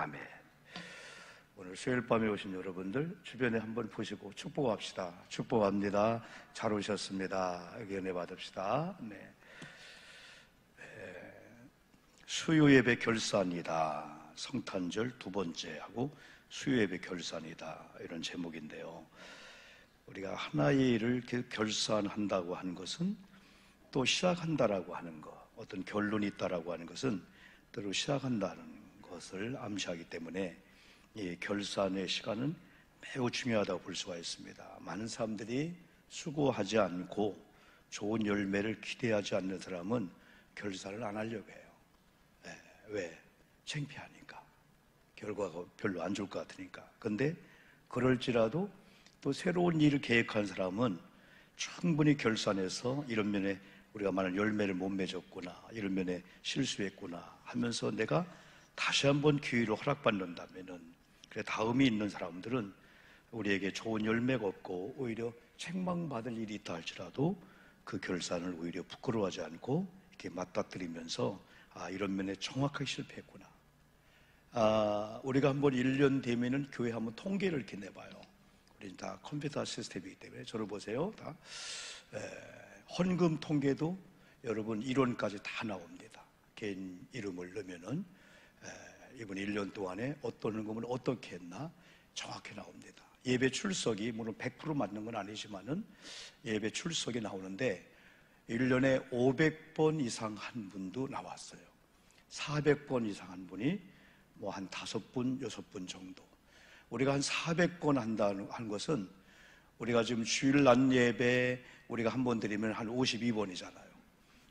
아멘. 오늘 수요일 밤에 오신 여러분들 주변에 한번 보시고 축복합시다. 축복합니다. 잘 오셨습니다. 여기 은혜 받읍시다. 네. 수요예배 결산이다. 성탄절 두 번째 하고 수요예배 결산이다. 이런 제목인데요. 우리가 하나의 일을 결산한다고 하는 것은 또 시작한다라고 하는 것, 어떤 결론이 있다라고 하는 것은 때로 시작한다는 것을 암시하기 때문에 이 결산의 시간은 매우 중요하다고 볼 수가 있습니다. 많은 사람들이 수고하지 않고 좋은 열매를 기대하지 않는 사람은 결산을 안 하려고 해요. 왜? 창피하니까. 결과가 별로 안 좋을 것 같으니까. 근데 그럴지라도 또 새로운 일을 계획한 사람은 충분히 결산해서 이런 면에 우리가 말하는 열매를 못 맺었구나, 이런 면에 실수했구나 하면서 내가 다시 한번 기회를 허락받는다면은, 그래 다음이 있는 사람들은 우리에게 좋은 열매가 없고 오히려 책망받을 일이 있다 할지라도 그 결산을 오히려 부끄러워하지 않고 이렇게 맞닥뜨리면서 이런 면에 정확하게 실패했구나. 우리가 한번 1년 되면은 교회 한번 통계를 이렇게 내봐요. 우리 다 컴퓨터 시스템이기 때문에 저를 보세요. 다 헌금 통계도 여러분 1원까지 다 나옵니다. 개인 이름을 넣으면은 이번 1년 동안에 어떤 헌금을 어떻게 했나 정확히 나옵니다. 예배 출석이 물론 100% 맞는 건 아니지만은 예배 출석이 나오는데 1년에 500번 이상 한 분도 나왔어요. 400번 이상 한 분이 뭐 한 5분, 6분 정도. 우리가 한 400번 한다는 것은 우리가 지금 주일 낮 예배 우리가 한 번 드리면 한 52번이잖아요.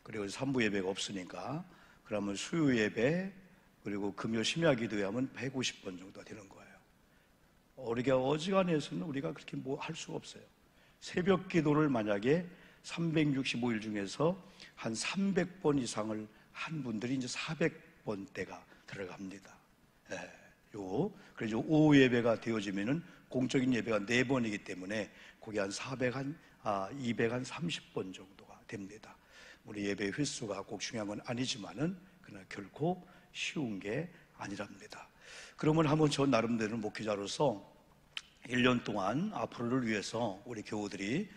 그리고 3부 예배가 없으니까 그러면 수요 예배 그리고 금요 심야 기도회 하면 150번 정도 되는 거예요. 우리가 어지간해서는 우리가 그렇게 뭐 할 수가 없어요. 새벽 기도를 만약에 365일 중에서 한 300번 이상을 한 분들이 이제 400번대가 들어갑니다. 그래서 오후 예배가 되어지면은 공적인 예배가 4번이기 때문에 그게 한 230번 정도가 됩니다. 우리 예배 횟수가 꼭 중요한 건 아니지만은 그러나 결코 쉬운 게 아니랍니다. 그러면 한번 저 나름대로 목회자로서 1년 동안 앞으로를 위해서 우리 교우들이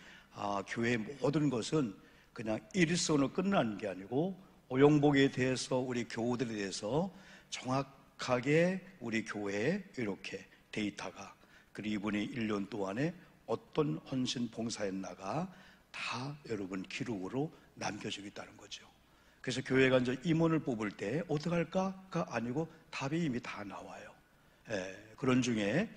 교회의 모든 것은 그냥 일선으로 끝나는 게 아니고 오용복에 대해서 우리 교우들에 대해서 정확하게 우리 교회에 이렇게 데이터가 그리고 이분이 1년 동안에 어떤 헌신 봉사했나가 다 여러분 기록으로 남겨지고 있다는 거죠. 그래서 교회가 이제 임원을 뽑을 때 어떻게 할까가 아니고 답이 이미 다 나와요. 그런 중에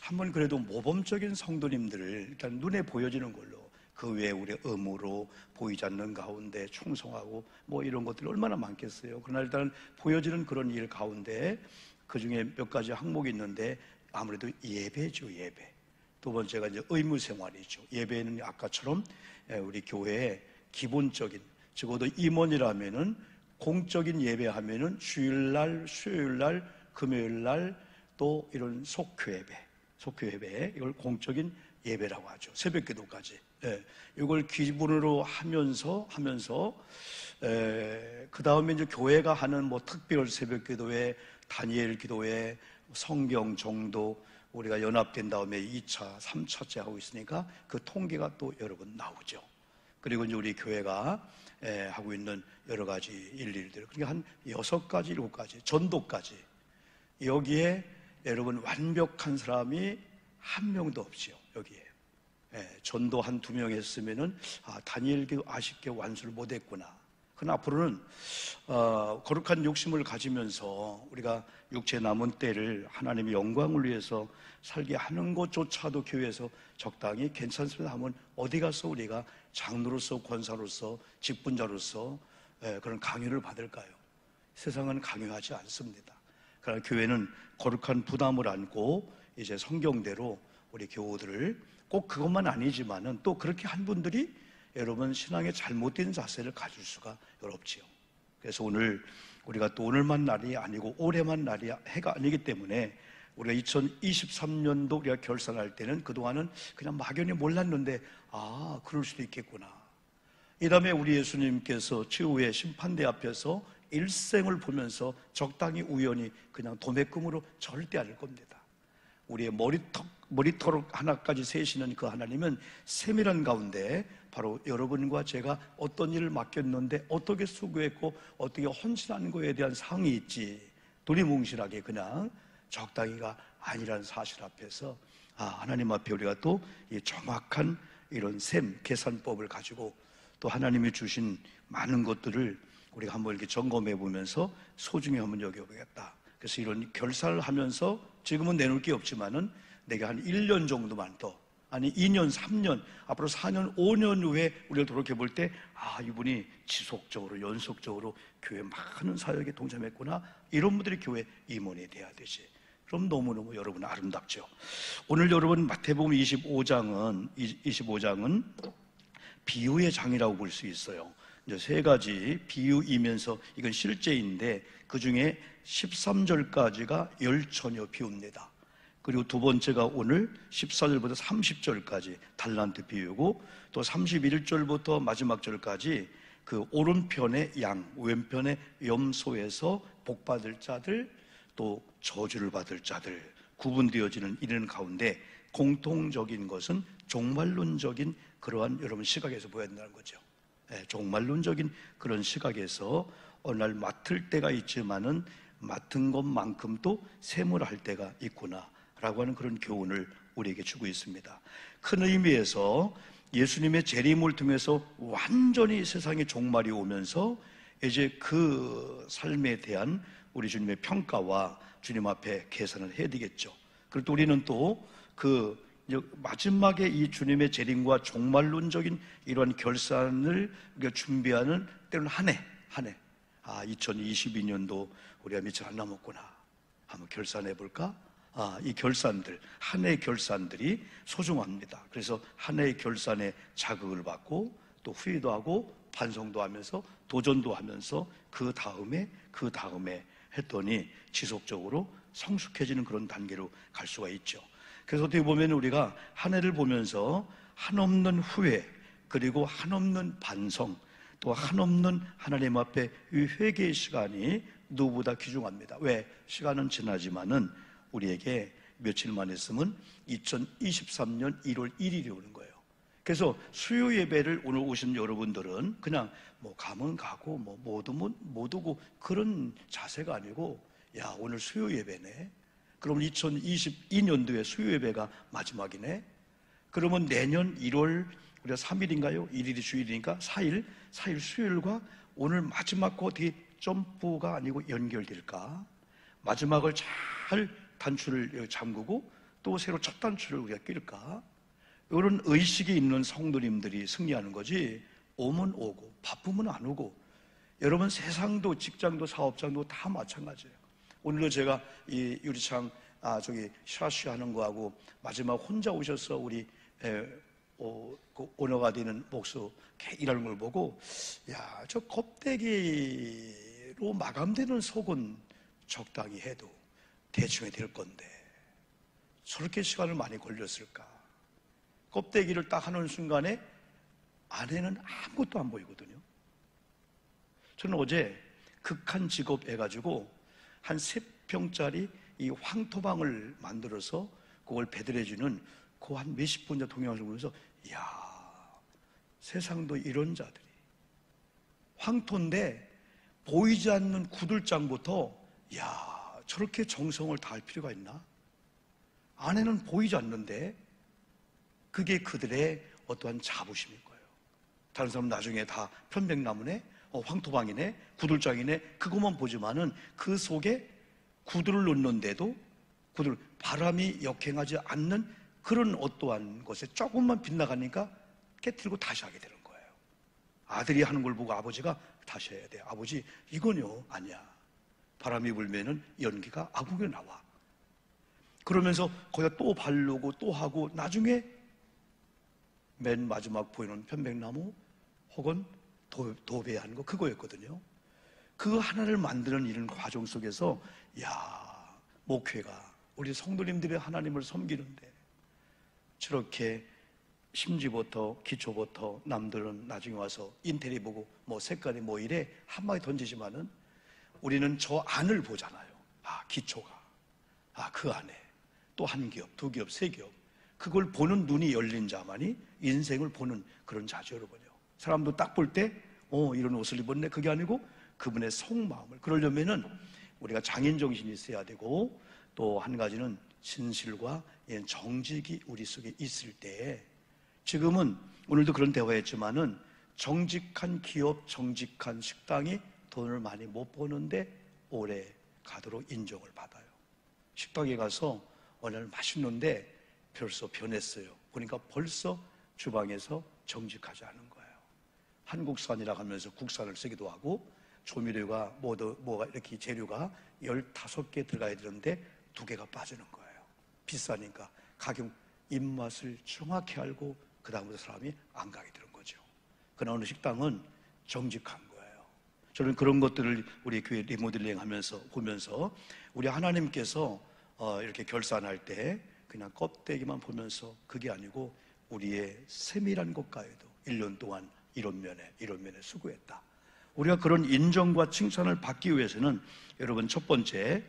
한번 그래도 모범적인 성도님들을 일단 눈에 보여지는 걸로 그 외에 우리 의무로 보이지 않는 가운데 충성하고 뭐 이런 것들이 얼마나 많겠어요. 그러나 일단 보여지는 그런 일 가운데 그 중에 몇 가지 항목이 있는데 아무래도 예배죠, 예배. 두 번째가 이제 의무 생활이죠. 예배는 아까처럼 우리 교회의 기본적인, 적어도 임원이라면은 공적인 예배하면은 주일날, 수요일날, 금요일날 또 이런 속교 예배, 이걸 공적인 예배라고 하죠. 새벽 기도까지. 이걸 기본으로 하면서 그 다음에 이제 교회가 하는 뭐 특별 새벽 기도회, 다니엘 기도회, 성경 정도 우리가 연합된 다음에 2차, 3차째 하고 있으니까 그 통계가 또 여러분 나오죠. 그리고 이제 우리 교회가 하고 있는 여러 가지 일들들, 그러니까 한 6가지, 7가지, 전도까지. 여기에 여러분 완벽한 사람이 한 명도 없지요. 여기에 전도 한 2명 했으면은 다니엘 기도 아쉽게 완수를 못했구나. 그러나 앞으로는 거룩한 욕심을 가지면서 우리가 육체 남은 때를 하나님의 영광을 위해서 살게 하는 것조차도 교회에서 적당히 괜찮습니다 하면 어디 가서 우리가 장로로서 권사로서 직분자로서 그런 강요를 받을까요? 세상은 강요하지 않습니다. 그러나 교회는 거룩한 부담을 안고 이제 성경대로 우리 교우들을 꼭 그것만 아니지만은 또 그렇게 한 분들이 여러분 신앙의 잘못된 자세를 가질 수가 없지요. 그래서 오늘 우리가 또 오늘만 날이 아니고 올해만 날이 해가 아니기 때문에 우리가 2023년도 우리가 결산할 때는 그동안은 그냥 막연히 몰랐는데 그럴 수도 있겠구나. 이 다음에 우리 예수님께서 최후의 심판대 앞에서 일생을 보면서 적당히 우연히 그냥 도매금으로 절대 않을 겁니다. 우리의 머리털 하나까지 세시는 그 하나님은 세밀한 가운데 바로 여러분과 제가 어떤 일을 맡겼는데 어떻게 수고했고 어떻게 헌신한 거에 대한 상이 있지, 두리뭉실하게 그냥 적당히가 아니라는 사실 앞에서 하나님 앞에 우리가 또 이 정확한 이런 계산법을 가지고 또 하나님이 주신 많은 것들을 우리가 한번 이렇게 점검해 보면서 소중히 한번 여겨보겠다. 그래서 이런 결산을 하면서 지금은 내놓을 게 없지만은 내가 한 1년 정도만 더, 아니 2년, 3년, 앞으로 4년, 5년 후에 우리가 돌이켜 볼 때 이분이 지속적으로 연속적으로 교회 많은 사역에 동참했구나, 이런 분들이 교회 임원이 돼야 되지. 그럼 너무너무 여러분 아름답죠. 오늘 여러분 마태복음 25장은 비유의 장이라고 볼 수 있어요. 이제 세 가지 비유이면서 이건 실제인데 그 중에 13절까지가 열처녀 비유입니다. 그리고 두 번째가 오늘 14절부터 30절까지 달란트 비유고, 또 31절부터 마지막 절까지 그 오른편의 양, 왼편의 염소에서 복받을 자들, 또 저주를 받을 자들 구분되어지는 이런 가운데 공통적인 것은 종말론적인 그러한 여러분 시각에서 보여야 된다는 거죠. 종말론적인 그런 시각에서 어느 날 맡을 때가 있지만은 맡은 것만큼 또 세무를 할 때가 있구나 라고 하는 그런 교훈을 우리에게 주고 있습니다. 큰 의미에서 예수님의 재림을 통해서 완전히 세상의 종말이 오면서 이제 그 삶에 대한 우리 주님의 평가와 주님 앞에 계산을 해야 되겠죠. 그리고 또 우리는 또 그 마지막에 이 주님의 재림과 종말론적인 이러한 결산을 우리가 준비하는 때로는 한 해 2022년도 우리가 며칠 안 남았구나, 한번 결산해 볼까? 이 결산들, 한 해의 결산들이 소중합니다. 그래서 한 해의 결산에 자극을 받고 또 후회도 하고 반성도 하면서 도전도 하면서 그 다음에 했더니 지속적으로 성숙해지는 그런 단계로 갈 수가 있죠. 그래서 어떻게 보면 우리가 한 해를 보면서 한없는 후회, 그리고 한없는 반성, 또 한없는 하나님 앞에 이 회개의 시간이 누구보다 귀중합니다. 왜? 시간은 지나지만은 우리에게 며칠만 있으면 2023년 1월 1일이 오는 거예요. 그래서 수요 예배를 오늘 오신 여러분들은 그냥 뭐 가면 가고 뭐 못 오고 그런 자세가 아니고, 야, 오늘 수요 예배네. 그럼 2022년도에 수요 예배가 마지막이네. 그러면 내년 1월 우리가 3일인가요? 1일이 주일이니까 4일 수요일과 오늘 마지막과 어떻게 점프가 아니고 연결될까? 마지막을 잘 단추를 잠그고 또 새로 첫 단추를 우리가 낄까? 이런 의식이 있는 성도님들이 승리하는 거지, 오면 오고 바쁘면 안 오고. 여러분 세상도 직장도 사업장도 다 마찬가지예요. 오늘도 제가 이 유리창 샤쉬 하는 거하고 마지막 혼자 오셔서 우리 그 오너가 되는 목수 일하는 걸 보고, 야, 저 껍데기로 마감되는 속은 적당히 해도 대충 될 건데 저렇게 시간을 많이 걸렸을까? 껍데기를 딱 하는 순간에 안에는 아무것도 안 보이거든요. 저는 어제 극한 직업 해가지고 한 3평짜리 이 황토방을 만들어서 그걸 배달해주는 그 한 몇십 분자 동영상을 보면서, 이야, 세상도 이런 자들이. 황토인데 보이지 않는 구들장부터, 이야, 저렇게 정성을 다할 필요가 있나? 안에는 보이지 않는데 그게 그들의 어떠한 자부심인 거예요. 다른 사람은 나중에 다 편백나무네, 황토방이네, 구들장이네, 그것만 보지만은 그 속에 구들을 넣는데도 바람이 역행하지 않는 그런 어떠한 것에 조금만 빗나가니까 깨트리고 다시 하게 되는 거예요. 아들이 하는 걸 보고 아버지가 다시 해야 돼. 아버지, 이건요, 아니야. 바람이 불면은 연기가 아궁에 나와. 그러면서 거기다 또 바르고 또 하고, 나중에 맨 마지막 보이는 편백나무 혹은 도배하는 거, 그거였거든요. 그 하나를 만드는 이런 과정 속에서, 야, 목회가 우리 성도님들이 하나님을 섬기는데 저렇게 심지부터 기초부터, 남들은 나중에 와서 인테리어 보고 뭐 색깔이 뭐 이래 한마디 던지지만은 우리는 저 안을 보잖아요. 기초가. 그 안에 또 한 기업, 두 기업, 세 기업. 그걸 보는 눈이 열린 자만이 인생을 보는 그런 자죠, 여러분요. 사람도 딱 볼 때, 이런 옷을 입었네. 그게 아니고 그분의 속마음을. 그러려면은 우리가 장인 정신이 있어야 되고, 또 한 가지는 진실과 정직이 우리 속에 있을 때, 지금은 오늘도 그런 대화했지만은 정직한 기업, 정직한 식당이 돈을 많이 못 버는데 오래 가도록 인정을 받아요. 식당에 가서 오늘 맛있는데 벌써 변했어요. 보니까 벌써 주방에서 정직하지 않은 거예요. 한국산이라 하면서 국산을 쓰기도 하고, 조미료가 뭐가 이렇게 재료가 15개 들어가야 되는데 2개가 빠지는 거예요. 비싸니까 가격 입맛을 정확히 알고 그 다음부터 사람이 안 가게 되는 거죠. 그러나 어느 식당은 정직한 거예요. 저는 그런 것들을 우리 교회 리모델링 하면서 보면서, 우리 하나님께서 이렇게 결산할 때 그냥 껍데기만 보면서 그게 아니고 우리의 세밀한 것까지도 1년 동안 이런 면에 수고했다. 우리가 그런 인정과 칭찬을 받기 위해서는 여러분 첫 번째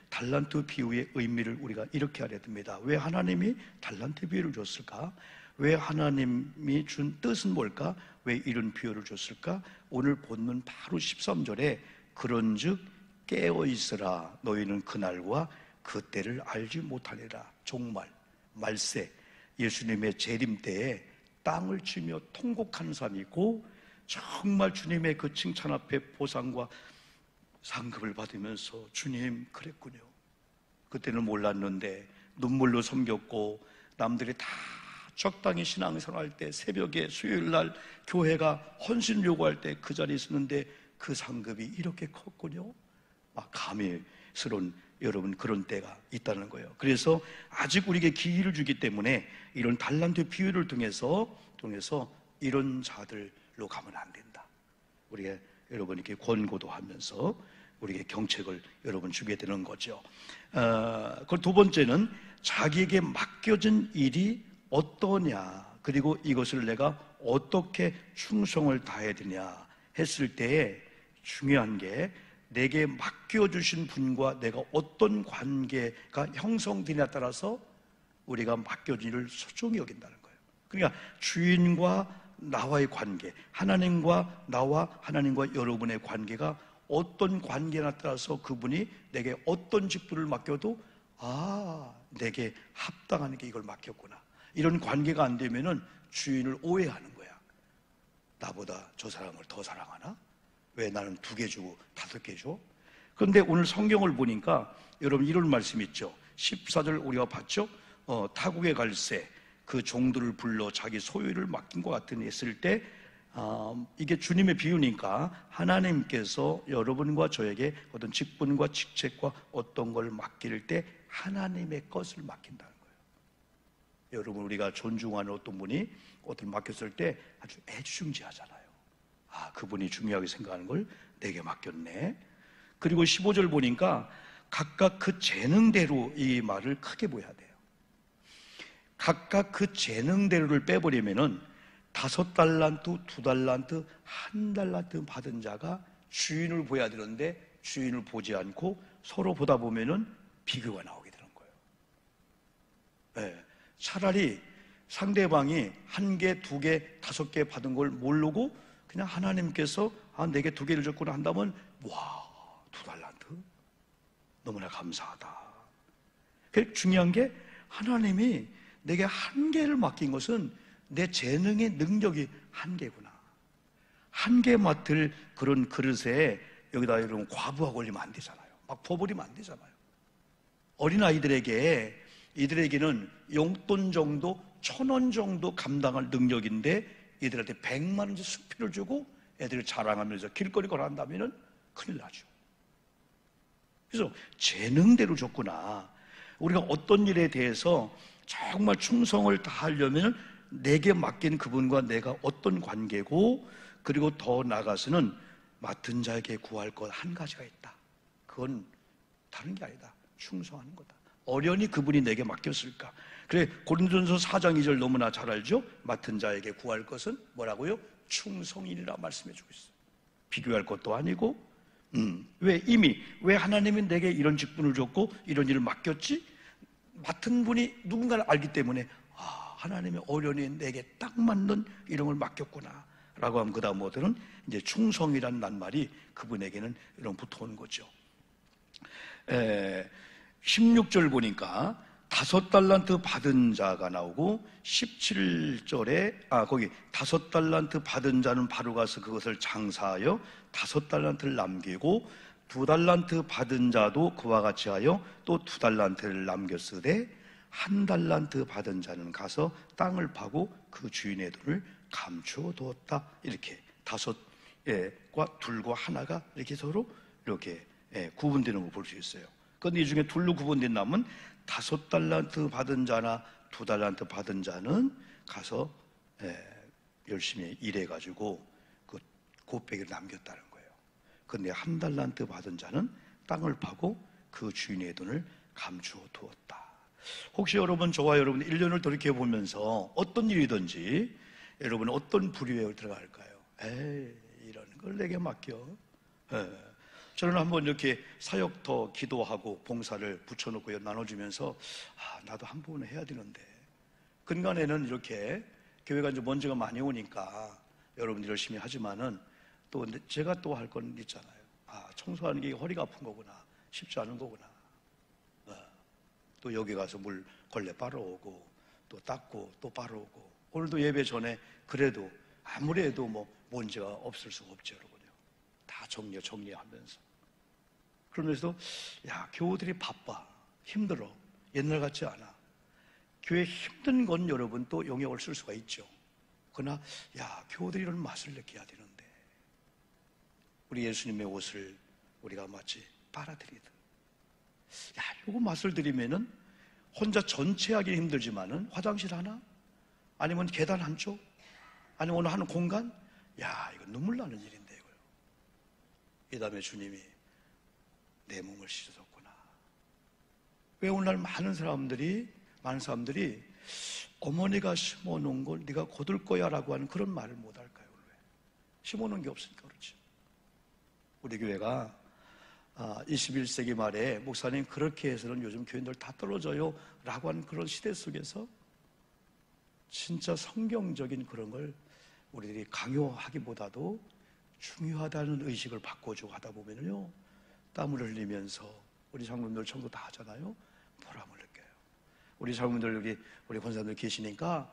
달란트 비유의 의미를 우리가 이렇게 알아야 됩니다. 왜 하나님이 달란트 비유를 줬을까? 왜 하나님이 준 뜻은 뭘까? 왜 이런 비유를 줬을까? 오늘 본문 바로 13절에 그런즉 깨어있으라 너희는 그날과 그때를 알지 못하리라. 종말, 말세, 예수님의 재림 때에 땅을 치며 통곡하는 사람이 있고, 정말 주님의 그 칭찬 앞에 보상과 상급을 받으면서 주님 그랬군요, 그때는 몰랐는데 눈물로 섬겼고, 남들이 다 적당히 신앙생활할 때 새벽에 수요일날 교회가 헌신 요구할 때 그 자리에 있었는데 그 상급이 이렇게 컸군요. 감회스러운 여러분 그런 때가 있다는 거예요. 그래서 아직 우리에게 기회를 주기 때문에 이런 달란트 비유를 통해서 이런 자들로 가면 안 된다. 우리가 여러분에게 권고도 하면서 우리에게 경책을 여러분 주게 되는 거죠. 그 두 번째는 자기에게 맡겨진 일이 어떠냐, 그리고 이것을 내가 어떻게 충성을 다해야 되냐 했을 때에 중요한 게, 내게 맡겨주신 분과 내가 어떤 관계가 형성되냐에 따라서 우리가 맡겨진 일을 소중히 여긴다는 거예요. 그러니까 주인과 나와의 관계, 하나님과 나와 하나님과 여러분의 관계가 어떤 관계냐에 따라서 그분이 내게 어떤 직분을 맡겨도 내게 합당한 게 이걸 맡겼구나. 이런 관계가 안 되면은 주인을 오해하는 거야. 나보다 저 사람을 더 사랑하나? 왜 나는 2개 주고 5개 줘? 그런데 오늘 성경을 보니까 여러분 이런 말씀 있죠. 14절 우리가 봤죠? 타국에 갈새 그 종들을 불러 자기 소유를 맡긴 것 같은 했을 때, 이게 주님의 비유니까 하나님께서 여러분과 저에게 어떤 직분과 직책과 어떤 걸 맡길 때 하나님의 것을 맡긴다는 거예요. 여러분, 우리가 존중하는 어떤 분이 어떤 맡겼을 때 아주 애지중지하잖아요. 그분이 중요하게 생각하는 걸 내게 맡겼네. 그리고 15절 보니까 각각 그 재능대로 이 말을 크게 보여야 돼요. 각각 그 재능대로를 빼버리면은 5달란트, 2달란트, 1달란트 받은 자가 주인을 보여야 되는데 주인을 보지 않고 서로 보다 보면은 비교가 나오게 되는 거예요. 차라리 상대방이 1개, 2개, 5개 받은 걸 모르고 그냥 하나님께서 내게 2개를 줬구나 한다면, 와, 2달란트? 너무나 감사하다. 중요한 게 하나님이 내게 1개를 맡긴 것은 내 재능의 능력이 1개구나. 1개 맡을 그런 그릇에 여기다 여러분 과부하고 올리면 안 되잖아요. 막 부어버리면 안 되잖아요. 이들에게는 용돈 정도, 1,000원 정도 감당할 능력인데 애들한테 100만 원짜리 수표를 주고 애들을 자랑하면서 길거리 걸어간다면 큰일 나죠. 그래서 재능대로 줬구나. 우리가 어떤 일에 대해서 정말 충성을 다하려면 내게 맡긴 그분과 내가 어떤 관계고, 그리고 더 나아가서는 맡은 자에게 구할 것 한 가지가 있다. 그건 다른 게 아니다. 충성하는 거다. 어련히 그분이 내게 맡겼을까? 그래, 고린도전서 4장 2절 너무나 잘 알죠? 맡은 자에게 구할 것은 뭐라고요? 충성이라 말씀해 주고 있어요. 비교할 것도 아니고 왜 하나님이 내게 이런 직분을 줬고 이런 일을 맡겼지? 맡은 분이 누군가를 알기 때문에 하나님의 어련히 내게 딱 맞는 이런 걸 맡겼구나 라고 하면 그 다음부터는 이제 충성이라는 낱말이 그분에게는 이런 붙어오는 거죠. 16절 보니까 5달란트 받은 자가 나오고 17절에 거기 5달란트 받은 자는 바로 가서 그것을 장사하여 5달란트를 남기고 2달란트 받은 자도 그와 같이 하여 또 2달란트를 남겼으되 1달란트 받은 자는 가서 땅을 파고 그 주인의 돈을 감추어 두었다. 이렇게 5과 둘과 하나가 이렇게 서로 이렇게 구분되는 거 볼 수 있어요. 그런데 이 중에 둘로 구분된 남은 5달란트 받은 자나 2달란트 받은 자는 가서 열심히 일해가지고 그 곱배기를 남겼다는 거예요. 그런데 1달란트 받은 자는 땅을 파고 그 주인의 돈을 감추어 두었다. 혹시 여러분, 저와 여러분 1년을 돌이켜보면서 어떤 일이든지 여러분은 어떤 부류에 들어갈까요? 이런 걸 내게 맡겨. 저는 한번 이렇게 사역터 기도하고 봉사를 붙여놓고 나눠주면서 나도 한 부분은 해야 되는데, 근간에는 이렇게 교회가 이제 먼지가 많이 오니까 여러분들 열심히 하지만은 또 제가 또 할 건 있잖아요. 청소하는 게 허리가 아픈 거구나, 쉽지 않은 거구나. 또 여기 가서 물 걸레 빨아오고 또 닦고 또 빨아오고, 오늘도 예배 전에 그래도 아무리 해도 뭐 먼지가 없을 수가 없죠, 여러분요. 다 정리하면서. 그러면서도 교우들이 바빠, 힘들어, 옛날 같지 않아. 교회 힘든 건 여러분 또 영역을 쓸 수가 있죠. 그러나 교우들이 이런 맛을 느껴야 되는데, 우리 예수님의 옷을 우리가 마치 빨아들이듯 요거 맛을 들이면은 혼자 전체 하기 힘들지만은 화장실 하나, 아니면 계단 한쪽, 아니면 오늘 하는 공간, 이거 눈물 나는 일인데 이거요. 이 다음에 주님이 내 몸을 씻어줬구나. 왜 오늘날 많은 사람들이 어머니가 심어놓은 걸 네가 거둘 거야 라고 하는 그런 말을 못 할까요? 왜? 심어놓은 게 없으니까 그렇죠. 우리 교회가 21세기 말에 목사님 그렇게 해서는 요즘 교인들 다 떨어져요 라고 하는 그런 시대 속에서 진짜 성경적인 그런 걸 우리들이 강요하기보다도 중요하다는 의식을 바꿔주고 하다 보면요, 땀을 흘리면서 우리 장로님들 청소 다 하잖아요. 보람을 느껴요. 우리 장로님들, 우리 권사님들 계시니까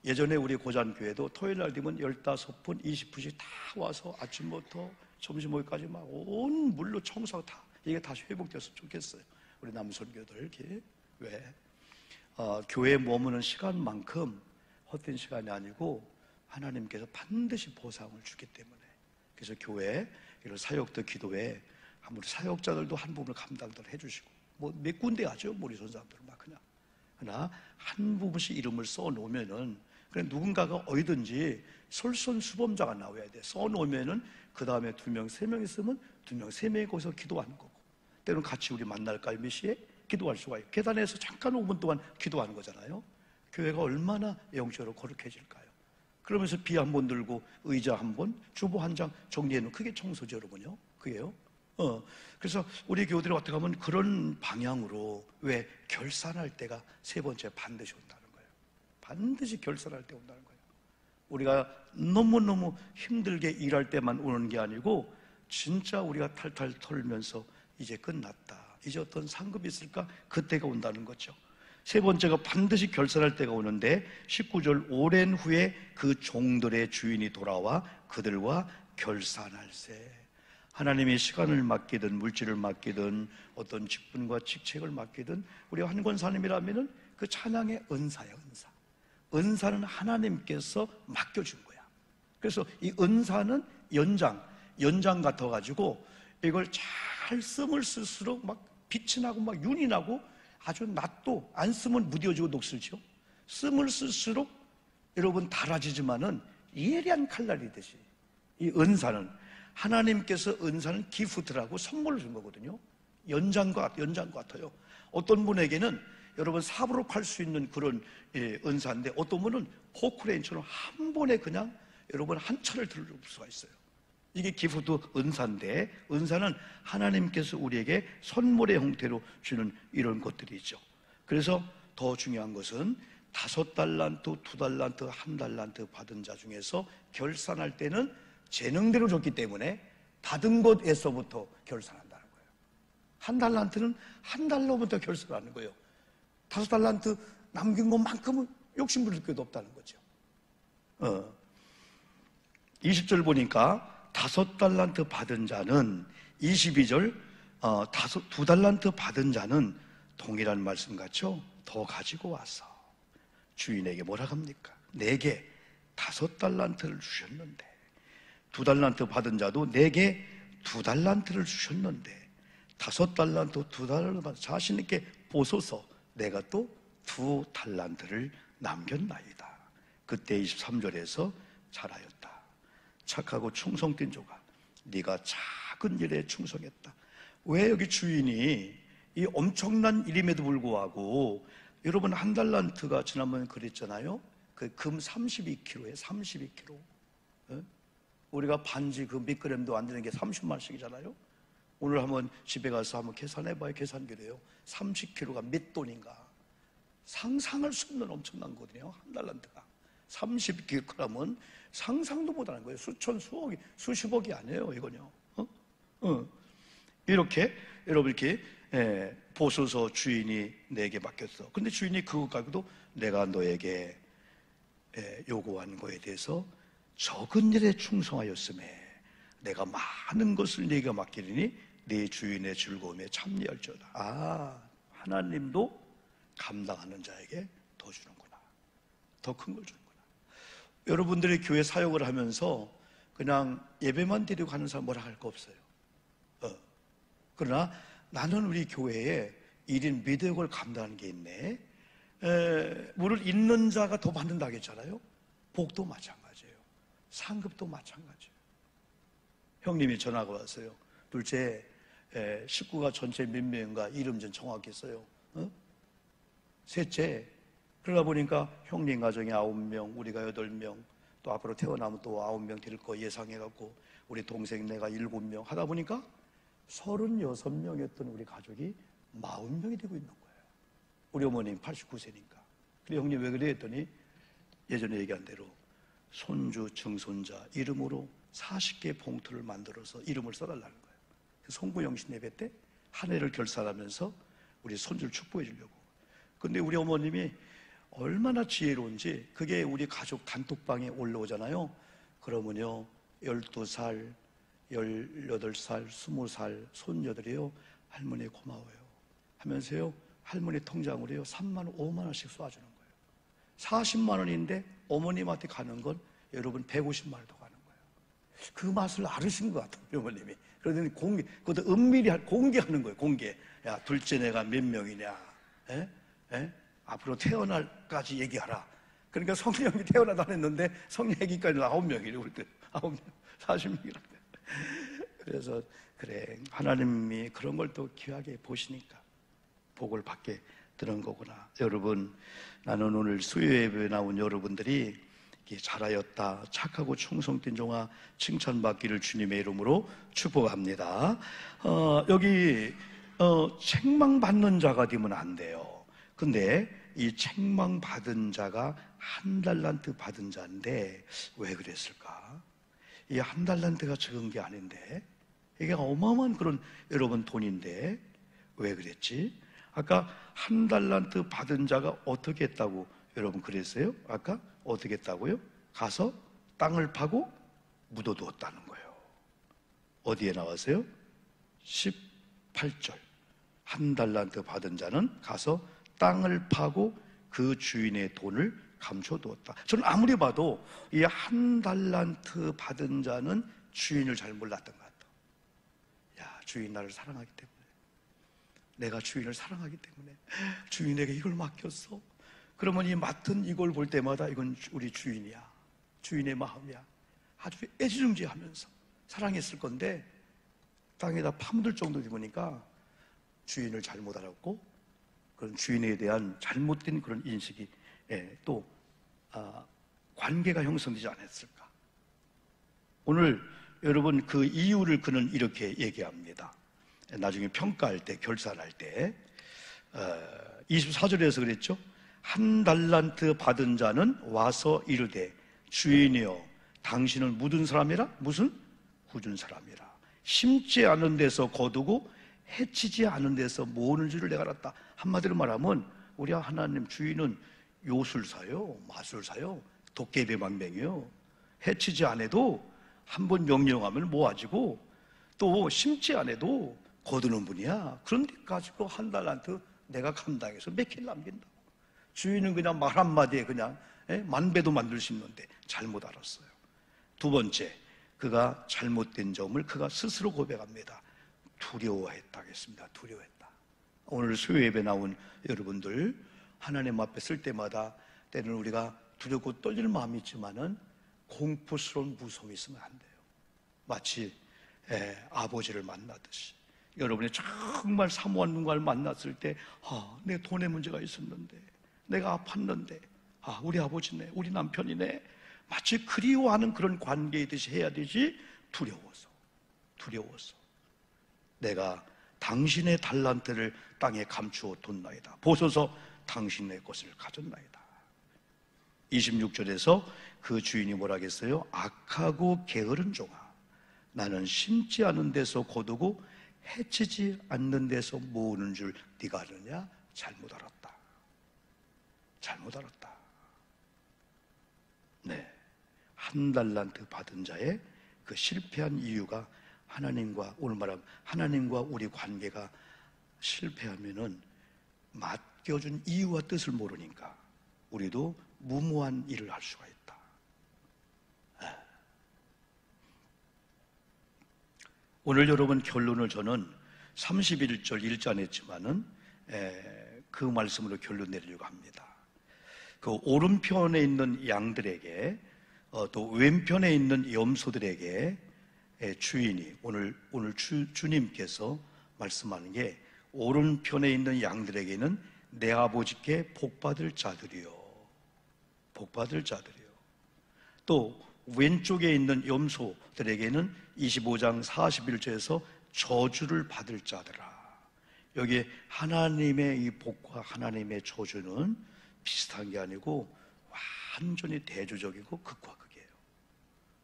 예전에 우리 고잔교회도 토요일 날 되면 15분, 20분씩 다 와서 아침부터 점심 먹기까지 막 온 물로 청소하고 다, 이게 다시 회복됐으면 좋겠어요. 우리 남선교들 이렇게. 왜? 교회에 머무는 시간만큼 헛된 시간이 아니고 하나님께서 반드시 보상을 주기 때문에. 그래서 교회 이런 사역도 기도에 우리 사역자들도 한 부분을 감당들 해주시고, 뭐 몇 군데 하죠, 우리 선사님들은 막 그냥. 그러나 한 부분씩 이름을 써놓으면은 그냥 누군가가 어디든지 솔선수범자가 나와야 돼. 써놓으면은 그 다음에 2명, 3명 있으면 2명, 3명이 거기서 기도하는 거고, 때로는 같이 우리 만날까요? 몇 시에? 기도할 수가 있고, 계단에서 잠깐 5분 동안 기도하는 거잖아요. 교회가 얼마나 영적으로 거룩해질까요? 그러면서 비 한 번 들고 의자 한 번, 주보 한 장 정리해놓은, 그게 청소죠, 여러분요. 그게요. 그래서 우리 교우들이 어떻게 하면 그런 방향으로, 왜? 결산할 때가 세 번째 반드시 온다는 거예요. 반드시 결산할 때 온다는 거예요. 우리가 너무너무 힘들게 일할 때만 오는 게 아니고, 진짜 우리가 탈탈 털면서 이제 끝났다, 이제 어떤 상급이 있을까, 그때가 온다는 거죠. 세 번째가 반드시 결산할 때가 오는데, 19절 오랜 후에 그 종들의 주인이 돌아와 그들과 결산할세. 하나님이 시간을 맡기든 물질을 맡기든 어떤 직분과 직책을 맡기든, 우리 한 권사님이라면은 그 찬양의 은사야, 은사. 은사는 하나님께서 맡겨준 거야. 그래서 이 은사는 연장 같아가지고 이걸 잘 쓰면 쓸수록 막 빛이 나고 막 윤이 나고, 아주 낫도 안 쓰면 무뎌지고 녹슬죠. 쓰면 쓸수록 여러분 달아지지만은 예리한 칼날이듯이 이 은사는, 하나님께서 은사는 기프트라고 선물을 준 거거든요. 연장 같아요. 어떤 분에게는 여러분 삽으로 칼 수 있는 그런 은사인데, 어떤 분은 포크레인처럼 한 번에 그냥 여러분 한 차를 들을 수가 있어요. 이게 기프도 은사인데, 은사는 하나님께서 우리에게 선물의 형태로 주는 이런 것들이죠. 그래서 더 중요한 것은 5달란트, 2달란트, 1달란트 받은 자 중에서 결산할 때는 재능대로 줬기 때문에 받은 것에서부터 결산한다는 거예요. 1달란트는 1달러부터 결산하는 거예요. 5달란트 남긴 것만큼은 욕심 부릴 것도 없다는 거죠. 20절 보니까 5달란트 받은 자는, 22절 2달란트 받은 자는 동일한 말씀 같죠? 더 가지고 와서 주인에게 뭐라 합니까? 내게 5달란트를 주셨는데, 2달란트 받은 자도 내게 2달란트를 주셨는데 5달란트, 2달란트 자신 있게 보소서, 내가 또 2달란트를 남겼나이다. 그때 23절에서 잘하였다. 착하고 충성된 조가, 네가 작은 일에 충성했다. 왜 여기 주인이 이 엄청난 일임에도 불구하고, 여러분 1달란트가 지난번에 그랬잖아요. 그 금 32kg에 32kg. 우리가 반지 그 몇 그램도 안 되는 게 30만 원씩이잖아요. 오늘 한번 집에 가서 한번 계산해봐요. 계산기로요. 30kg가 몇 돈인가. 상상할 수 없는 엄청난 거거든요. 1달란트가 30kg은 상상도 못하는 거예요. 수천, 수억이, 수십억이 아니에요, 이거요. 이렇게 여러분 이렇게 보소서, 주인이 내게 맡겼어. 근데 주인이 그것 가지고도 내가 너에게 요구한 거에 대해서 적은 일에 충성하였음에 내가 많은 것을 네가 맡기리니 네 주인의 즐거움에 참여할지어다. 하나님도 감당하는 자에게 더 주는구나. 더 큰 걸 주는구나. 여러분들이 교회 사역을 하면서 그냥 예배만 드리고 가는 사람 뭐라 할 거 없어요. 그러나 나는 우리 교회에 1인 미대역을 감당하는 게 있네. 물을 잇는 자가 더 받는다 하겠잖아요. 복도 마찬가지예요. 상급도 마찬가지예요. 형님이 전화가 왔어요. 둘째 식구가 전체 몇 명인가 이름 좀 정확히 써요. 셋째, 그러다 보니까 형님 가정이 9명, 우리가 8명, 또 앞으로 태어나면 또 9명 될 거 예상해갖고 우리 동생 내가 7명 하다 보니까 36명이었던 우리 가족이 40명이 되고 있는 거예요. 우리 어머님 89세니까. 그래 형님 왜 그래 했더니 예전에 얘기한 대로 손주, 증손자 이름으로 40개 봉투를 만들어서 이름을 써달라는 거예요. 송구영신 예배 때 한 해를 결산하면서 우리 손주를 축복해 주려고. 근데 우리 어머님이 얼마나 지혜로운지, 그게 우리 가족 단톡방에 올라오잖아요. 그러면요 12살, 18살, 20살 손녀들이요, 할머니 고마워요 하면서요 할머니 통장으로요 3만 원, 5만 원씩 쏴주는 거예요. 40만 원인데 어머님한테 가는 건 여러분 150만 원 더 가는 거예요. 그 맛을 알으신 것 같아요, 어머님이. 그러더니 그것도 은밀히 공개하는 거예요. 공개. 야, 둘째 내가 몇 명이냐, 앞으로 태어날까지 얘기하라. 그러니까 성령이 태어나도 안 했는데 성령 얘기까지는 9명이래요. 그때 9명, 40명이라고. 그래서 그래, 하나님이 그런 걸 또 귀하게 보시니까 복을 받게 되는 거구나. 여러분, 나는 오늘 수요예배에 나온 여러분들이 잘하였다, 착하고 충성된 종아, 칭찬받기를 주님의 이름으로 축복합니다. 여기 책망받는 자가 되면 안 돼요. 근데 이 책망받은 자가 1달란트 받은 자인데 왜 그랬을까? 이 1달란트가 적은 게 아닌데, 이게 어마어마한 그런 여러분 돈인데 왜 그랬지? 아까 1달란트 받은 자가 어떻게 했다고 여러분 그랬어요? 아까 어떻게 했다고요? 가서 땅을 파고 묻어두었다는 거예요. 어디에 나왔어요? 18절. 1달란트 받은 자는 가서 땅을 파고 그 주인의 돈을 감춰두었다. 저는 아무리 봐도 이 1달란트 받은 자는 주인을 잘 몰랐던 것 같아요. 야, 주인 나를 사랑하기 때문에, 내가 주인을 사랑하기 때문에 주인에게 이걸 맡겼어. 그러면 이 맡은 이걸 볼 때마다 이건 우리 주인이야, 주인의 마음이야, 아주 애지중지하면서 사랑했을 건데 땅에다 파묻을 정도 되니까 주인을 잘못 알았고, 그런 주인에 대한 잘못된 그런 인식이 관계가 형성되지 않았을까. 오늘 여러분 그 이유를 그는 이렇게 얘기합니다. 나중에 평가할 때, 결산할 때 24절에서 그랬죠. 한 달란트 받은 자는 와서 이르되 주인이여 당신은 묻은 사람이라? 무슨? 굳은 사람이라. 심지 않은 데서 거두고 해치지 않은 데서 모으는 줄을 내가 알았다. 한마디로 말하면 우리 하나님 주인은 요술사요, 마술사요, 도깨비망맹이요. 해치지 않아도 한번 명령하면 모아지고 또 심지 않아도 거두는 분이야. 그런데 가지고 한 달란트 내가 감당해서 몇 킬 남긴다고. 주인은 그냥 말 한마디에 그냥 만배도 만들 수 있는데 잘못 알았어요. 두 번째, 그가 잘못된 점을 그가 스스로 고백합니다. 두려워했다겠습니다. 두려워했다. 오늘 수요 예배 나온 여러분들 하나님 앞에 쓸 때마다 때로는 우리가 두렵고 떨리는 마음이 있지만은 공포스러운 무서움이 있으면 안 돼요. 마치 아버지를 만나듯이 여러분이 정말 사모한 누군가를 만났을 때 내 돈에 문제가 있었는데 내가 아팠는데 우리 아버지네, 우리 남편이네, 마치 그리워하는 그런 관계이듯이 해야 되지. 두려워서 내가 당신의 달란트를 땅에 감추어 뒀나이다. 보소서 당신의 것을 가졌나이다. 26절에서 그 주인이 뭐라 했어요? 악하고 게으른 종아, 나는 심지 않은 데서 거두고 해치지 않는 데서 모으는 줄 네가 아느냐? 잘못 알았다. 네, 한 달란트 받은 자의 그 실패한 이유가 하나님과, 오늘 말하면 하나님과 우리 관계가 실패하면은 맡겨준 이유와 뜻을 모르니까 우리도 무모한 일을 할 수가 있다. 오늘 여러분 결론을 저는 31절 읽지 않았지만은 그 말씀으로 결론 내리려고 합니다. 그 오른편에 있는 양들에게 또 왼편에 있는 염소들에게 주인이 오늘 주님께서 말씀하는 게 오른편에 있는 양들에게는 내 아버지께 복받을 자들이요. 또 왼쪽에 있는 염소들에게는 25장 41절에서 저주를 받을 자들아. 여기 하나님의 이 복과 하나님의 저주는 비슷한 게 아니고 완전히 대조적이고 극과 극이에요.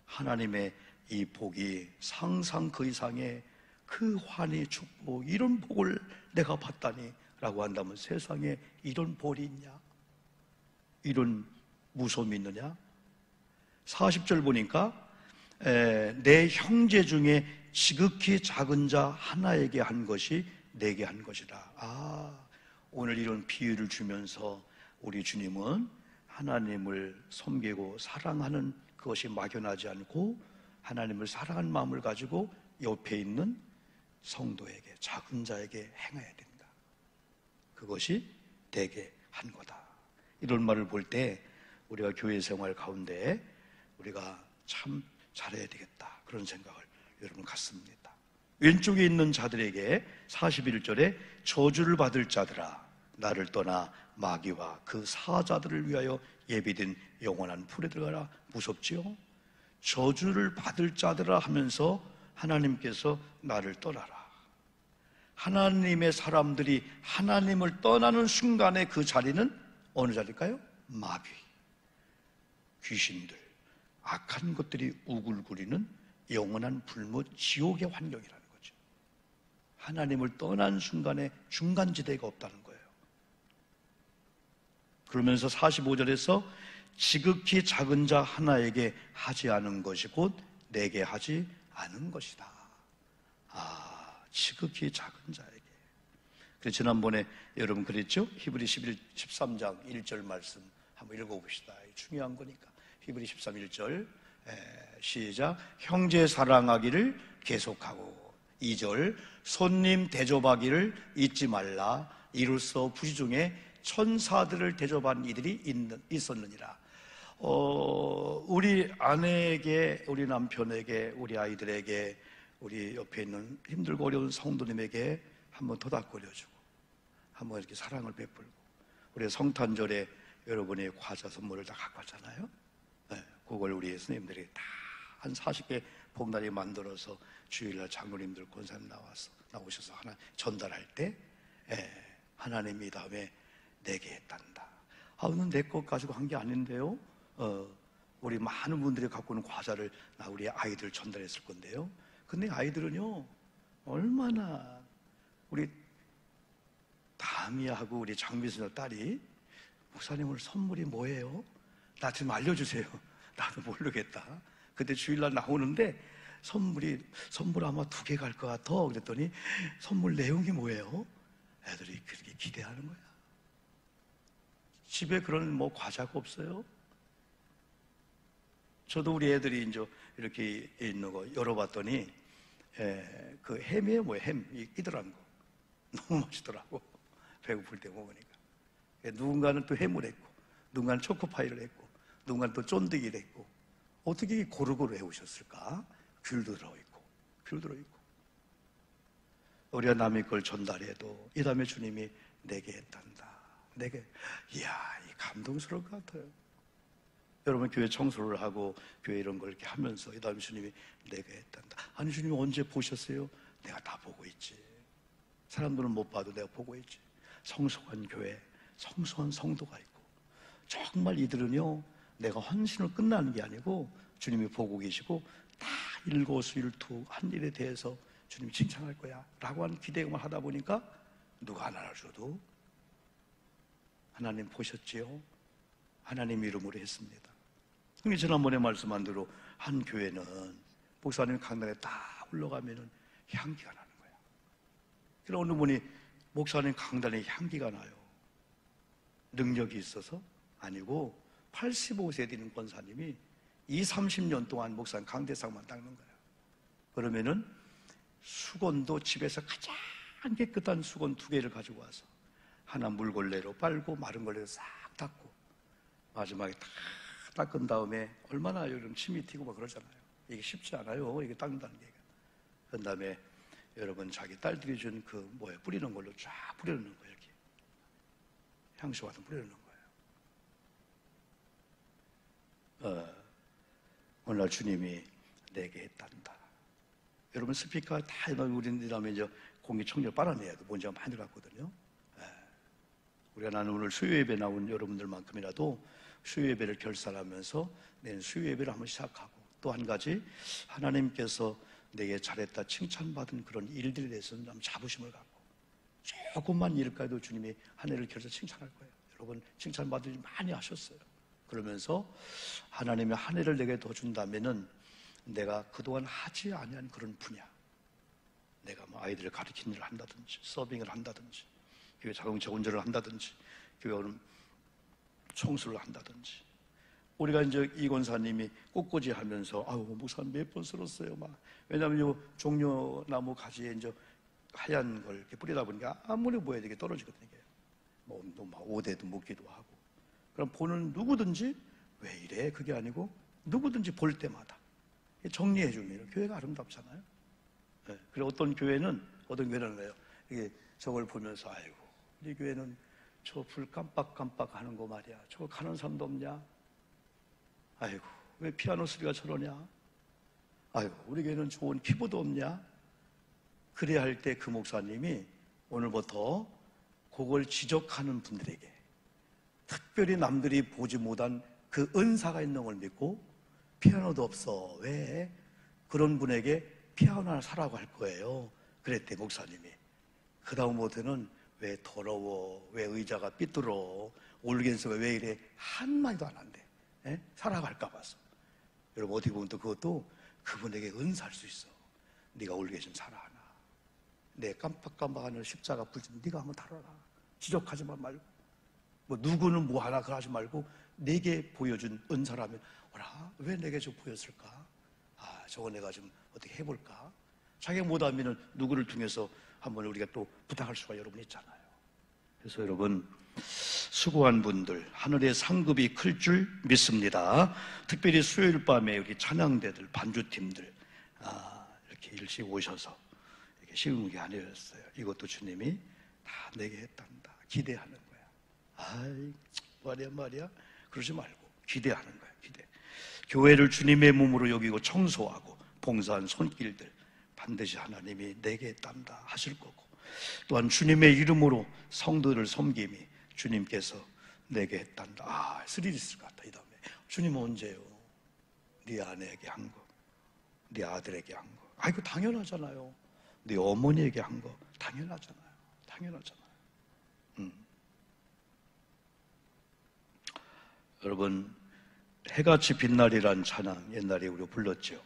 하나님의 이 복이 상상 그 이상의 그 환희, 축복, 이런 복을 내가 받다니 라고 한다면 세상에 이런 복이 있냐? 이런 무서움이 있느냐? 40절 보니까 내 형제 중에 지극히 작은 자 하나에게 한 것이 내게 한 것이라. 오늘 이런 비유를 주면서 우리 주님은 하나님을 섬기고 사랑하는 그것이 막연하지 않고 하나님을 사랑하는 마음을 가지고 옆에 있는 성도에게, 작은 자에게 행해야 된다. 그것이 내게 한 거다. 이런 말을 볼 때 우리가 교회 생활 가운데 우리가 참 잘해야 되겠다, 그런 생각을 여러분 갖습니다. 왼쪽에 있는 자들에게 41절에 저주를 받을 자들아, 나를 떠나 마귀와 그 사자들을 위하여 예비된 영원한 풀에 들어가라. 무섭지요? 저주를 받을 자들아 하면서 하나님께서 나를 떠나라. 하나님의 사람들이 하나님을 떠나는 순간에 그 자리는 어느 자리일까요? 마귀, 귀신들, 악한 것들이 우글거리는 영원한 불모 지옥의 환경이라는 거죠. 하나님을 떠난 순간에 중간지대가 없다는 거예요. 그러면서 45절에서 지극히 작은 자 하나에게 하지 않은 것이 곧 내게 하지 않은 것이다. 지극히 작은 자에게. 그래서 지난번에 여러분 그랬죠? 히브리 13장 1절 말씀 한번 읽어봅시다. 중요한 거니까. 히브리 13, 1절 시작. 형제 사랑하기를 계속하고. 2절 손님 대접하기를 잊지 말라. 이로써 부시 중에 천사들을 대접한 이들이 있었느니라. 우리 아내에게, 우리 남편에게, 우리 아이들에게, 우리 옆에 있는 힘들고 어려운 성도님에게 한번 토닥거려주고 한번 이렇게 사랑을 베풀고. 우리 성탄절에 여러분이 과자 선물을 다 갖고 왔잖아요. 그걸 우리 예수님들이 다 한 40개 봉다리 만들어서 주일날 장로님들 권사님 나오셔서 하나 전달할 때 하나님이 다음에 내게 했단다. 오늘 내 것 가지고 한 게 아닌데요. 우리 많은 분들이 갖고 오는 과자를 우리 아이들 전달했을 건데요. 근데 아이들은요, 얼마나 우리 다미하고 우리 장미순 딸이 목사님 오늘 선물이 뭐예요? 나 좀 알려주세요. 나도 모르겠다. 그때 주일날 나오는데 선물 아마 2개 갈 것 같아. 그랬더니 선물 내용이 뭐예요? 애들이 그렇게 기대하는 거야. 집에 그런 뭐 과자가 없어요? 저도 우리 애들이 이제 이렇게 있는 거 열어봤더니 그 햄이에요, 뭐예요? 햄, 이더란 거. 너무 맛있더라고. 배고플 때 먹으니까. 누군가는 또 햄을 했고, 누군가는 초코파이를 했고, 누군가는 또 쫀득이를 했고. 어떻게 고루고루 해오셨을까? 귤도 들어있고, 귤 들어있고. 우리가 남의 걸 전달해도 이 다음에 주님이 내게 했단다. 내게. 이야, 이 감동스러울 것 같아요. 여러분 교회 청소를 하고 교회 이런 걸 이렇게 하면서 이 다음에 주님이 내게 했단다. 아니 주님이 언제 보셨어요? 내가 다 보고 있지. 사람들은 못 봐도 내가 보고 있지. 성숙한 교회, 성숙한 성도가 있고, 정말 이들은요, 내가 헌신을 끝나는 게 아니고 주님이 보고 계시고 다 일거수일투 한 일에 대해서 주님이 칭찬할 거야 라고 하는 기대감을 하다 보니까 누가 안 알아줘도 하나님 보셨지요? 하나님 이름으로 했습니다. 근데 지난번에 말씀한 대로 한 교회는 목사님 강단에 딱 올라가면은 향기가 나는 거야. 그래서 어느 분이 목사님 강단에 향기가 나요. 능력이 있어서? 아니고 85세 되는 권사님이 30년 동안 목사님 강대상만 닦는 거야. 그러면은 수건도 집에서 가장 깨끗한 수건 2개를 가지고 와서 하나 물걸레로 빨고 마른 걸레로 싹 닦고 마지막에 다 닦은 다음에 얼마나 여러분 침이 튀고 막 그러잖아요. 이게 쉽지 않아요. 이게 닦는다는 게. 그 다음에 여러분 자기 딸들이 준 뿌리는 걸로 쫙 뿌려놓는 거예요. 이렇게 향수 같은 뿌려놓는 거예요. 오늘날 주님이 내게 했단다. 여러분 스피커 다 우리는 다음에 이제 공기청정 빨아내야 돼. 먼지가 많이 들어갔거든요. 우리가 나는 오늘 수요예배 나온 여러분들만큼이라도 수요예배를 결산하면서 내년 수요예배를 한번 시작하고, 또 한 가지 하나님께서 내게 잘했다 칭찬받은 그런 일들에 대해서는 좀 자부심을 갖고, 조금만 일까지도 주님이 한 해를 결해서 칭찬할 거예요. 여러분 칭찬받을 일 많이 하셨어요. 그러면서 하나님이 한 해를 내게 더 준다면은 내가 그동안 하지 아니한 그런 분야, 내가 뭐 아이들을 가르치는 일을 한다든지, 서빙을 한다든지, 교회 자동차 운전을 한다든지, 교회 청소를 한다든지. 우리가 이제 이 권사님이 꽃꽂이 하면서 목사님 몇 번 쓸었어요. 왜냐하면 요 종려나무 가지에 이제 하얀 걸 이렇게 뿌리다 보니까 아무리 보여야 되게 떨어지거든요. 막 5대도 묻기도 하고. 그럼 보는 누구든지 왜 이래? 그게 아니고 누구든지 볼 때마다 정리해 주면 교회가 아름답잖아요. 그리고 어떤 교회는 왜요? 이게 저걸 보면서 아이고, 우리 교회는 저 불 깜빡깜빡 하는 거 말이야. 저거 가는 사람도 없냐? 아이고, 왜 피아노 소리가 저러냐? 아이고, 우리 교회는 좋은 피부도 없냐? 그래야 할 때 그 목사님이 오늘부터 그걸 지적하는 분들에게 특별히 남들이 보지 못한 그 은사가 있는 걸 믿고, 피아노도 없어. 왜? 그런 분에게 피아노 하나 사라고 할 거예요. 그랬대 목사님이. 그 다음부터는 왜 더러워, 왜 의자가 삐뚤어, 올겐서가 왜 이래, 한마디도 안 한대. 사라고 할까 봐서. 여러분 어떻게 보면 또 그것도 그분에게 은사할 수 있어. 네가 올게 좀 사라 하나, 내 깜빡깜빡하는 십자가 불 좀 네가 한번 다뤄라. 지적하지만 말고, 누구는 뭐 하나 그러지 말고 내게 보여준 은사라면, 왜 내게 좀 보였을까? 저거 내가 좀 어떻게 해볼까? 자기가 못하면 누구를 통해서 한번 우리가 또 부탁할 수가 여러분 있잖아요. 그래서 여러분 수고한 분들 하늘의 상급이 클 줄 믿습니다. 특별히 수요일 밤에 우리 찬양대들, 반주팀들 이렇게 일찍 오셔서 이렇게 쉬운 게 아니었어요. 이것도 주님이 다 내게 했단다. 기대하는 거야. 말이야. 그러지 말고 기대하는 거야. 기대. 교회를 주님의 몸으로 여기고 청소하고 봉사한 손길들 반드시 하나님이 내게 했단다 하실 거고, 또한 주님의 이름으로 성도를 섬김이 주님께서 내게 했단다. 쓸 일이 있을 것 같다. 이 다음에 주님 언제요? 네 아내에게 한 거, 네 아들에게 한 거. 이거 당연하잖아요. 네 어머니에게 한 거 당연하잖아요. 여러분, 해같이 빛날이란 찬양 옛날에 우리가 불렀죠.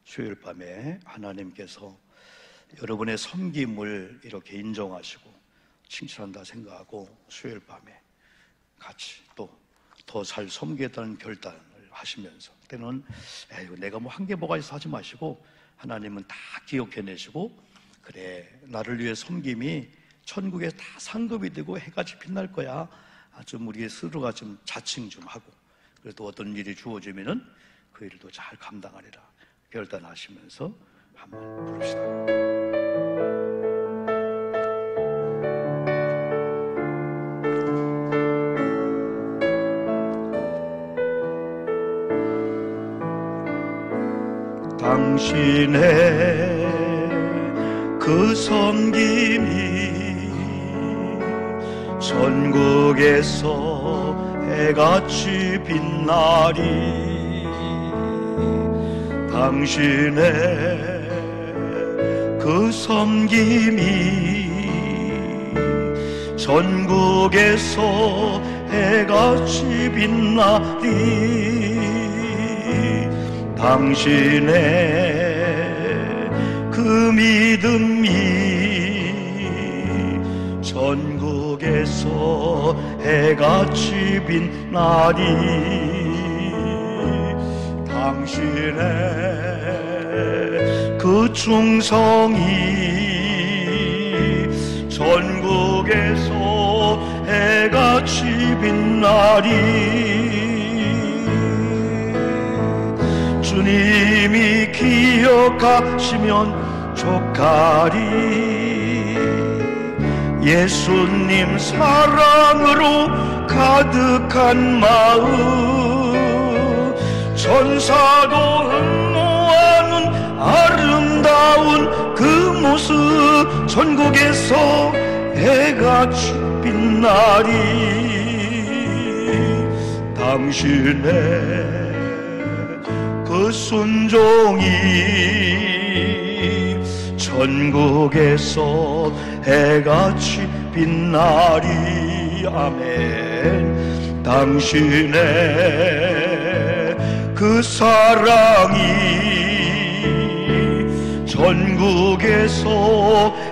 수요일 밤에 하나님께서 여러분의 섬김을 이렇게 인정하시고 칭찬한다 생각하고 수요일 밤에 같이 또 더 잘 섬기겠다는 결단을 하시면서, 그때는 내가 뭐 한 게 뭐가 있어 하지 마시고 하나님은 다 기억해내시고, 그래 나를 위해 섬김이 천국에 다 상급이 되고 해같이 빛날 거야. 좀 우리 스스로가 좀 자칭 좀 하고, 그래도 어떤 일이 주어지면은 그 일도 잘 감당하리라 결단하시면서 한번 부릅시다. 당신의 그 섬김이 전국에서 해같이 빛나리. 당신의 그 섬김이 전국에서 해같이 빛나리. 당신의 그 믿음이 전국에서 해같이 빛나리. 당신의 그 충성이 전국에서 해같이 빛나리. 주님이 기억하시면 족하리. 예수님 사랑으로 가득한 마음, 천사도 흠모하는 아름다운 그 모습 전국에서 해같이 빛나리. 당신의 그 순종이 전국에서 해같이 빛나리. 아멘. 당신의 그 사랑이 전국에서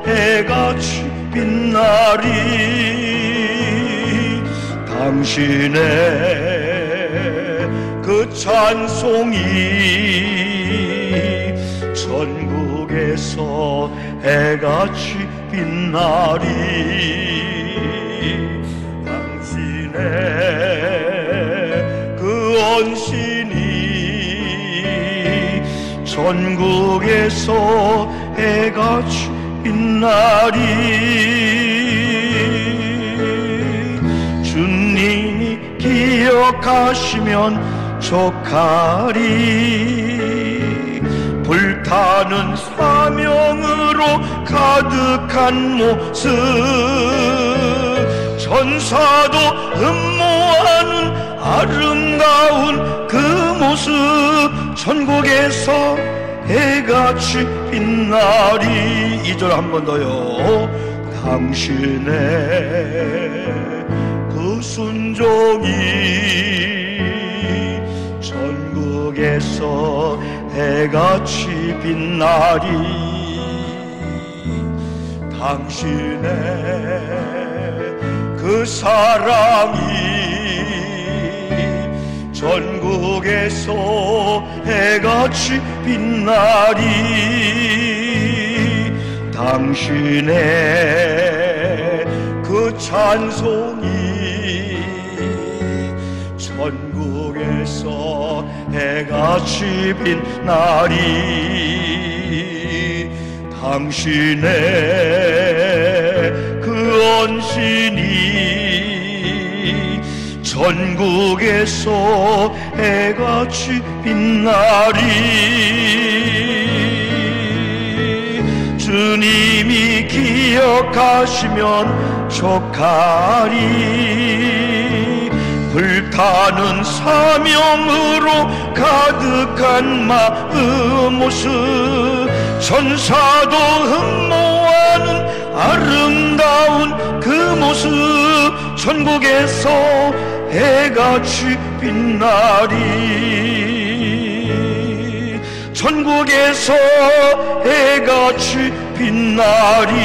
해같이 빛나리. 당신의 그 찬송이 전국에서 해같이 빛나리. 당신의 그 언신이 전국에서 해같이 빛나리. 주님이 기억하시면 족하리. 불타는 사명으로 가득한 모습, 천사도 흠모하는 아름다운 그 모습 전국에서 해같이 빛나리. 2절 한 번 더요. 당신의 그 순종이 전국에서 해같이 빛나리. 당신의 그 사랑이 전국에서 해같이 빛나리. 당신의 그 찬송이 전국에서 해같이 빛나리. 당신의 그 언신이 천국에서 해같이 빛나리. 주님이 기억하시면 족하리. 불타는 사명으로 가득한 마음 모습, 천사도 흠모하는 아름다운 그 모습, 천국에서 해같이 빛나리. 천국에서 해같이 빛나리.